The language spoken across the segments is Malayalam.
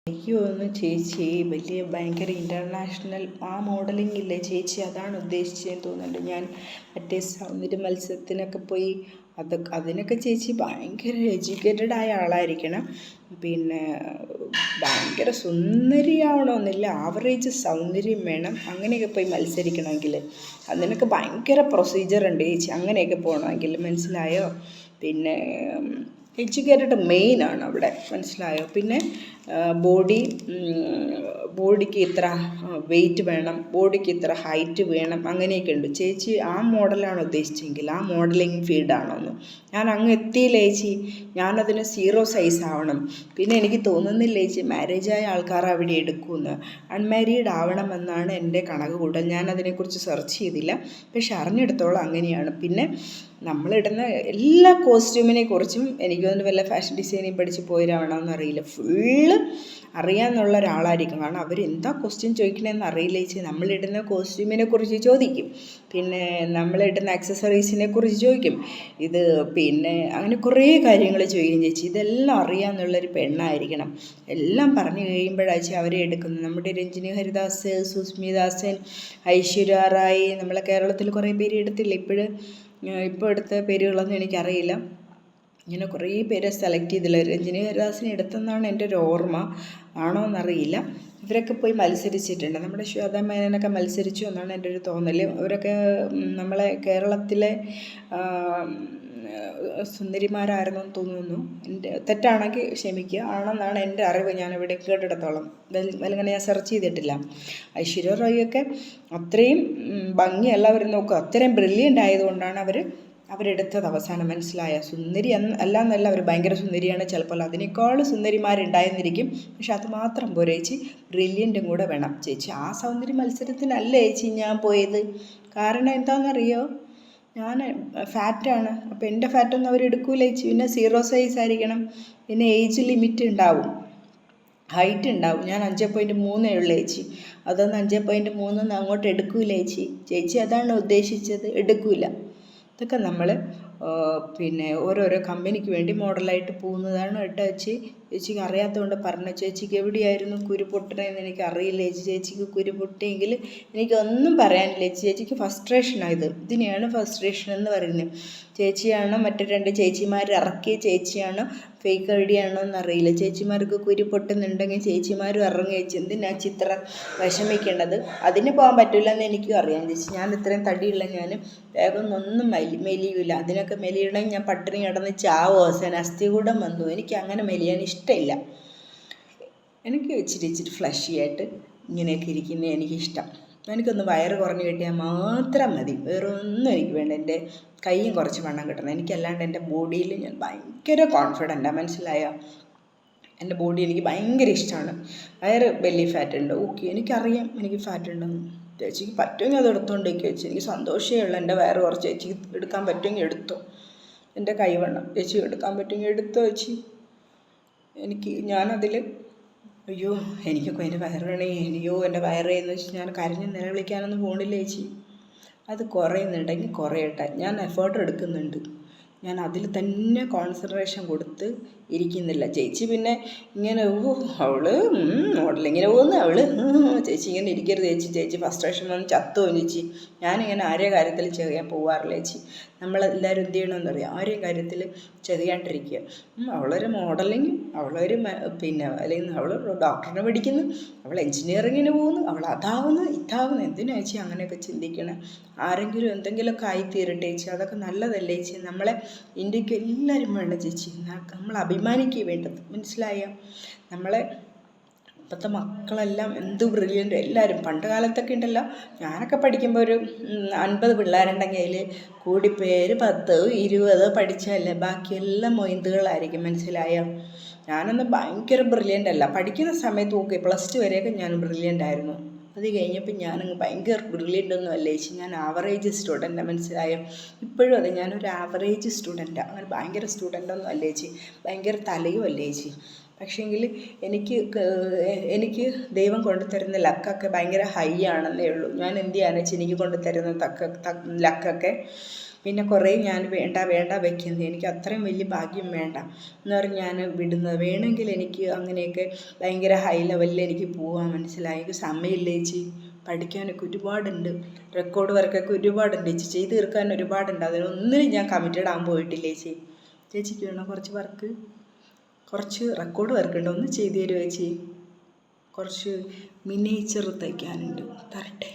എനിക്ക് തോന്നുന്നു ചേച്ചി വലിയ ഭയങ്കര ഇൻ്റർനാഷണൽ ആ മോഡലിംഗ് ഇല്ലേ ചേച്ചി, അതാണ് ഉദ്ദേശിച്ചതെന്ന് തോന്നുന്നുണ്ട്. ഞാൻ മറ്റേ സൗന്ദര്യ മത്സരത്തിനൊക്കെ പോയി അതിനൊക്കെ ചേച്ചി ഭയങ്കര എഡ്യൂക്കേറ്റഡ് ആയ ആളായിരിക്കണം. പിന്നെ ഭയങ്കര സുന്ദരിയാവണമെന്നില്ല, ആവറേജ് സൗന്ദര്യം വേണം. അങ്ങനെയൊക്കെ പോയി മത്സരിക്കണമെങ്കിൽ അതിനൊക്കെ ഭയങ്കര പ്രൊസീജിയർ ഉണ്ട് ചേച്ചി, അങ്ങനെയൊക്കെ പോകണമെങ്കിൽ, മനസ്സിലായോ? പിന്നെ എഡ്യൂക്കേറ്റഡ് മെയിനാണ് അവിടെ, മനസ്സിലായോ? പിന്നെ ബോഡിക്ക് ഇത്ര വെയിറ്റ് വേണം, ബോഡിക്ക് ഇത്ര ഹൈറ്റ് വേണം, അങ്ങനെയൊക്കെ ഉണ്ട്. ചേച്ചി ആ മോഡലാണ് ഉദ്ദേശിച്ചെങ്കിൽ ആ മോഡലിംഗ് ഫീൽഡാണോന്ന് ഞാൻ അങ്ങ് എത്തിയില്ല ചേച്ചി. ഞാനതിന് 0 സൈസ് ആവണം. പിന്നെ എനിക്ക് തോന്നുന്നില്ല ചേച്ചി മാരേജായ ആൾക്കാർ അവിടെ എടുക്കുമെന്ന്. അൺമാരീഡ് ആവണമെന്നാണ് എൻ്റെ കണക്ക് കൂട്ടൽ. ഞാൻ അതിനെക്കുറിച്ച് സെർച്ച് ചെയ്തില്ല, പക്ഷെ അറിഞ്ഞെടുത്തോളം അങ്ങനെയാണ്. പിന്നെ നമ്മളിടുന്ന എല്ലാ കോസ്റ്റ്യൂമിനെ കുറിച്ചും എനിക്ക് തോന്നുന്നു വല്ല ഫാഷൻ ഡിസൈനിങ് പഠിച്ച് പോയവരാണോന്ന് അറിയില്ല, ഫുള്ള് അറിയാമെന്നുള്ള ഒരാളായിരിക്കും. കാരണം അവരെന്താ ക്വസ്റ്റ്യൻ ചോദിക്കണമെന്ന് അറിയില്ല ചേച്ചി. നമ്മളിടുന്ന കോസ്റ്റ്യൂമിനെ കുറിച്ച് ചോദിക്കും, പിന്നെ നമ്മളിടുന്ന ആക്സസറീസിനെ കുറിച്ച് ചോദിക്കും, പിന്നെ അങ്ങനെ കുറേ കാര്യങ്ങൾ ചോദിക്കും ചേച്ചി. ഇതെല്ലാം അറിയാമെന്നുള്ളൊരു പെണ്ണായിരിക്കണം. എല്ലാം പറഞ്ഞു കഴിയുമ്പോഴാച്ചി അവരെ എടുക്കുന്നത്. നമ്മുടെ രഞ്ജിനി ഹരിദാസ്, സുസ്മിദാസൻ, ഐശ്വര്യ റായ്, നമ്മളെ കേരളത്തിൽ കുറേ പേര് എടുത്തില്ല. ഇപ്പോൾ എടുത്ത പേരുകളൊന്നും എനിക്കറിയില്ല. ഇങ്ങനെ കുറേ പേരെ സെലക്ട് ചെയ്തില്ല. രഞ്ജിനി ഹരിദാസിനെ എടുത്തെന്നാണ് എൻ്റെ ഒരു ഓർമ്മ, ആണോ എന്നറിയില്ല. ഇവരൊക്കെ പോയി മത്സരിച്ചിട്ടുണ്ട്. നമ്മുടെ ശ്വേതാ മേനോനൊക്കെ മത്സരിച്ചു എന്നാണ് എൻ്റെ ഒരു തോന്നൽ. അവരൊക്കെ നമ്മളെ കേരളത്തിലെ സുന്ദരിമാരായിരുന്നെന്ന് തോന്നുന്നു. എൻ്റെ തെറ്റാണെങ്കിൽ ക്ഷമിക്കുക, ആണെന്നാണ് എൻ്റെ അറിവ്. ഞാനിവിടെ കേട്ടിടത്തോളം അങ്ങനെ ഞാൻ സെർച്ച് ചെയ്തിട്ടില്ല. ഐശ്വര്യ റായിയൊക്കെ അത്രയും ഭംഗിയല്ല അവർ നോക്കുക, അത്രയും ബ്രില്യൻ്റ് ആയതുകൊണ്ടാണ് അവരെടുത്തത് അവസാനം, മനസ്സിലായ? സുന്ദരി അല്ല എന്നല്ല, അവർ ഭയങ്കര സുന്ദരിയാണ്, ചിലപ്പോൾ അതിനേക്കാൾ സുന്ദരിമാരുണ്ടായിരുന്നിരിക്കും. പക്ഷെ അത് മാത്രം പോരാ ചേച്ചി, ബ്രില്യൻറ്റും കൂടെ വേണം ചേച്ചി. ആ സൗന്ദര്യ മത്സരത്തിനല്ല ചേച്ചി ഞാൻ പോയത്. കാരണം എന്താണെന്നറിയോ, ഞാൻ ഫാറ്റാണ്. അപ്പോൾ എൻ്റെ ഫാറ്റൊന്നും അവരെടുക്കൂല ചേച്ചി. പിന്നെ 0 സൈസ് ആയിരിക്കണം, പിന്നെ ഏജ് ലിമിറ്റ് ഉണ്ടാവും, ഹൈറ്റ് ഉണ്ടാവും. ഞാൻ 5.3 ഉള്ളൂ ചേച്ചി. അതൊന്നും 5.3 അങ്ങോട്ട് എടുക്കൂല ചേച്ചി അതാണ് ഉദ്ദേശിച്ചത്, എടുക്കൂല. ഇതൊക്കെ നമ്മൾ പിന്നെ ഓരോരോ കമ്പനിക്ക് വേണ്ടി മോഡലായിട്ട് പോകുന്നതാണ് കേട്ടോ ചേച്ചി. ചേച്ചിക്ക് അറിയാത്തതുകൊണ്ട് പറഞ്ഞ. ചേച്ചിക്ക് എവിടെയായിരുന്നു കുരു പൊട്ടണമെന്ന് എനിക്കറിയില്ല ചേച്ചി. ചേച്ചിക്ക് കുരു പൊട്ടിയെങ്കിൽ എനിക്കൊന്നും പറയാനില്ല ചേച്ചിക്ക് ഫസ്ട്രേഷനാണ്. ഇതിനെയാണ് ഫസ്ട്രേഷൻ എന്ന് പറയുന്നത്. ചേച്ചിയാണോ മറ്റു 2 ചേച്ചിമാർ ഇറക്കിയ ചേച്ചിയാണോ ഫേക്ക് ഐഡിയ ആണോ എന്നറിയില്ല. ചേച്ചിമാർക്ക് കുരു പൊട്ടുന്നുണ്ടെങ്കിൽ ചേച്ചിമാരും ഇറങ്ങി ചേച്ചി. എന്തിനാ ചിത്ര വിഷമിക്കേണ്ടത്? അതിന് പോകാൻ പറ്റില്ല എന്ന് എനിക്കും അറിയാം ചേച്ചി. ഞാൻ ഇത്രയും തടിയുള്ള ഞാൻ വേഗം ഒന്നും മെലിയില്ല. അതിനൊക്കെ മെലിയണമെങ്കിൽ ഞാൻ പട്ടിണി കിടന്ന് ചാവോ അവസാനം, അസ്ഥികൂടം വന്നു. എനിക്ക് അങ്ങനെ മെലിയാൻ ഇഷ്ടമില്ല. എനിക്ക് ഇച്ചിരി ഫ്ലഷി ആയിട്ട് ഇങ്ങനെയൊക്കെ ഇരിക്കുന്നത് എനിക്കിഷ്ടം. എനിക്കൊന്ന് വയറ് കുറഞ്ഞ് കിട്ടിയാൽ മാത്രം മതി, വേറെ ഒന്നും എനിക്ക് വേണ്ട. എൻ്റെ കൈയും കുറച്ച് വണ്ണം കിട്ടണം എനിക്കല്ലാണ്ട്. എൻ്റെ ബോഡിയിൽ ഞാൻ ഭയങ്കര കോൺഫിഡൻറ്റാണ്, മനസ്സിലായോ? എൻ്റെ ബോഡി എനിക്ക് ഭയങ്കര ഇഷ്ടമാണ്. വയറ് ബെല്ലി ഫാറ്റ് ഉണ്ട്, ഓക്കെ, എനിക്കറിയാം എനിക്ക് ഫാറ്റ് ഉണ്ടെന്ന്. ചേച്ചിക്ക് പറ്റുമെങ്കിൽ അത് എടുത്തോണ്ടേക്ക് ചേച്ചി. എനിക്ക് സന്തോഷമേ ഉള്ളൂ എൻ്റെ വയറ് കുറച്ച്. ചേച്ചിക്ക് എടുക്കാൻ പറ്റുമെങ്കിൽ എടുത്തോ. എൻ്റെ കൈവണ്ണം ചേച്ചി എടുക്കാൻ പറ്റുമെങ്കിൽ എടുത്തോ ചേച്ചി. ഞാനതിൽ അയ്യോ എനിക്കൊക്കെ എൻ്റെ വയറാണേ, എൻ്റെ വയറേന്ന് വെച്ച് ഞാൻ കരഞ്ഞ് നിലവിളിക്കാനൊന്നും പോകണില്ല ചേച്ചി. അത് കുറയുന്നുണ്ടെങ്കിൽ കുറയട്ടെ, ഞാൻ എഫേർട്ട് എടുക്കുന്നുണ്ട്. ഞാൻ അതിൽ തന്നെ കോൺസെൻട്രേഷൻ കൊടുത്ത് ഇരിക്കുന്നില്ല ചേച്ചി. പിന്നെ ഇങ്ങനെ അവള് മോഡലിങ്ങനെ പോകുന്നു അവള് ചേച്ചി ഇങ്ങനെ ഇരിക്കരുത് ചേച്ചി ഫസ്ട്രേഷൻ വന്ന് ചത്തുപോകും ചേച്ചി. ഞാനിങ്ങനെ ആരെയും കാര്യത്തിൽ ചെയ്യാൻ പോകാറില്ല ചേച്ചി. നമ്മളെല്ലാവരും എന്ത് ചെയ്യണമെന്ന് അറിയാം, ആരെയും കാര്യത്തിൽ ചെയ്യാണ്ടിരിക്കുക. അവളൊരു മോഡലിങ്, അവളൊരു അല്ലെങ്കിൽ അവൾ ഡോക്ടറിനെ പഠിക്കുന്നു, അവൾ എൻജിനീയറിങ്ങിന് പോകുന്നു, അവൾ അതാവുന്നു ഇതാവുന്നു. എന്തിനാ ചേച്ചി അങ്ങനെയൊക്കെ ചിന്തിക്കണം? ആരെങ്കിലും എന്തെങ്കിലുമൊക്കെ ആയിത്തീരട്ടെ ചേച്ചി, അതൊക്കെ നല്ലതല്ലേ ചേച്ചി? നമ്മളെ ഇന്ത്യക്ക് എല്ലാവരും വേണ്ട ചേച്ചി, നമ്മൾ അഭിമാനിക്കുക വേണ്ടത്, മനസ്സിലായോ? നമ്മളെ ഇപ്പോഴത്തെ മക്കളെല്ലാം എന്ത് ബ്രില്യൻ്റ് എല്ലാവരും. പണ്ട് കാലത്തൊക്കെ ഉണ്ടല്ലോ, ഞാനൊക്കെ പഠിക്കുമ്പോൾ ഒരു 50 പിള്ളേരുണ്ടെങ്കിൽ അതിൽ കൂടിപ്പേര് 10 20 പഠിച്ചതല്ലേ, ബാക്കിയെല്ലാം മൊയ്ന്തുകളായിരിക്കും, മനസ്സിലായോ? ഞാനൊന്നും ഭയങ്കര ബ്രില്യൻ്റ് അല്ല. പഠിക്കുന്ന സമയത്ത് ഓക്കെ, +2 വരെയൊക്കെ ഞാൻ ബ്രില്യൻ്റ് ആയിരുന്നു. അത് കഴിഞ്ഞപ്പോൾ ഞാനങ്ങ് ഭയങ്കര ബ്രില്യൻ്റ് ഒന്നും അല്ല ചേച്ചി, ഞാൻ ആവറേജ് സ്റ്റുഡൻറ്റാണ്, മനസ്സിലായോ? ഇപ്പോഴും അതെ, ഞാനൊരു ആവറേജ് സ്റ്റുഡൻറ്റാണ്, അങ്ങനെ ഭയങ്കര സ്റ്റുഡൻ്റൊന്നും അല്ല ചേച്ചി, ഭയങ്കര തലയും അല്ല ചേച്ചി. പക്ഷേങ്കിൽ എനിക്ക് ദൈവം കൊണ്ടുതരുന്ന ലക്കൊക്കെ ഭയങ്കര ഹൈ ആണെന്നേ ഉള്ളൂ. ഞാൻ എന്ത് ചെയ്യാന്ന് വെച്ചാൽ എനിക്ക് കൊണ്ടുതരുന്ന ലക്കൊക്കെ പിന്നെ കുറേ ഞാൻ വേണ്ട വേണ്ട വയ്ക്കുന്നത്. എനിക്ക് അത്രയും വലിയ ഭാഗ്യം വേണ്ട എന്ന് പറഞ്ഞ് ഞാൻ വിടുന്നത്. വേണമെങ്കിൽ എനിക്ക് അങ്ങനെയൊക്കെ ഭയങ്കര ഹൈ ലെവലിൽ എനിക്ക് പോകാൻ മനസ്സിലായി. എനിക്ക് സമയമില്ല ചേച്ചി, പഠിക്കാനൊക്കെ ഒരുപാടുണ്ട്, റെക്കോർഡ് വർക്കൊക്കെ ഒരുപാടുണ്ട് ചേച്ചി, ചെയ്ത് തീർക്കാൻ ഒരുപാടുണ്ട്. അതിനൊന്നിനും ഞാൻ കമ്മിറ്റഡ് ആകാൻ പോയിട്ടില്ല ചേച്ചി. ചേച്ചിക്ക് വേണം കുറച്ച് റെക്കോർഡ് വർക്കുണ്ട്, ഒന്ന് ചെയ്തു തരുമോ ചേച്ചി? കുറച്ച് മിനിയേച്ചർ തയ്ക്കാനുണ്ട്, തരട്ടെ?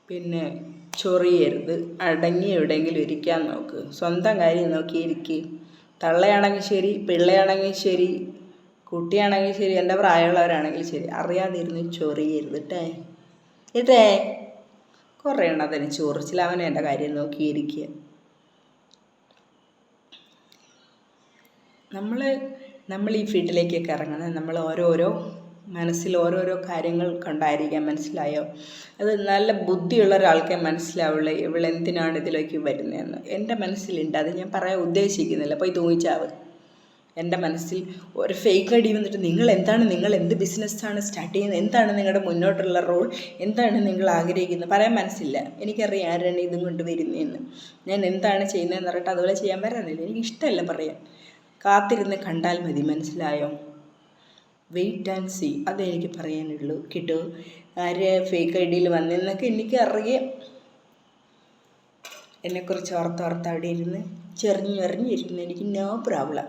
പിന്നെ ചൊറിയരുത്, അടങ്ങി എവിടെയെങ്കിലും ഇരിക്കാൻ നോക്ക്, സ്വന്തം കാര്യം നോക്കിയിരിക്കുക. തള്ളയാണെങ്കിൽ ശരി, പിള്ളയാണെങ്കിൽ ശരി, കുട്ടിയാണെങ്കിൽ ശരി, എൻ്റെ പ്രായമുള്ളവരാണെങ്കിൽ ശരി, അറിയാതിരുന്ന് ചൊറിയരുത് ഇട്ടേ. കുറേ എണ്ണത്തിന് ചൊറിച്ചിൽ, അവനെ എൻ്റെ കാര്യം നോക്കിയിരിക്കുക. നമ്മൾ ഈ ഫീൽഡിലേക്കൊക്കെ ഇറങ്ങുന്നത് നമ്മൾ മനസ്സിൽ ഓരോരോ കാര്യങ്ങൾ കണ്ടായിരിക്കാം, മനസ്സിലായോ? അത് നല്ല ബുദ്ധിയുള്ള ഒരാൾക്കേ മനസ്സിലാവുള്ളൂ ഇവളെന്തിനാണ് ഇതിലേക്ക് വരുന്നതെന്ന്. എൻ്റെ മനസ്സിലുണ്ട്, അത് ഞാൻ പറയാൻ ഉദ്ദേശിക്കുന്നില്ല. പോയി തൂങ്ങിച്ചാവ്. എൻ്റെ മനസ്സിൽ ഒരു ഫേക്ക് ഐ ഡി വന്നിട്ട് നിങ്ങൾ എന്ത് ബിസിനസ്സാണ് സ്റ്റാർട്ട് ചെയ്യുന്നത്, എന്താണ് നിങ്ങളുടെ മുന്നോട്ടുള്ള റോൾ, എന്താണ് നിങ്ങൾ ആഗ്രഹിക്കുന്നത് പറയാൻ മനസ്സില്ല. എനിക്കറിയാം ആരാണ് ഇതും കൊണ്ട് വരുന്നതെന്ന്, ഞാൻ എന്താണ് ചെയ്യുന്നതെന്ന് പറഞ്ഞിട്ട് അതുപോലെ ചെയ്യാൻ വരാനില്ല. എനിക്കിഷ്ടമല്ല പറയാൻ. കാത്തിരുന്ന് കണ്ടാൽ മതി, മനസ്സിലായോ? വെയിറ്റ് ആൻഡ് സീ, അതേ എനിക്ക് പറയാനുള്ളൂ. കിട്ടുമോ ആര് ഫേക്ക് ഐ ഡിയിൽ വന്നെന്നൊക്കെ എനിക്കറിയാം. എന്നെക്കുറിച്ച് ഓർത്തോർത്ത് അവിടെ ഇരുന്ന് ചെറിഞ്ഞിരുന്ന് എനിക്ക് നോ പ്രോബ്ലം.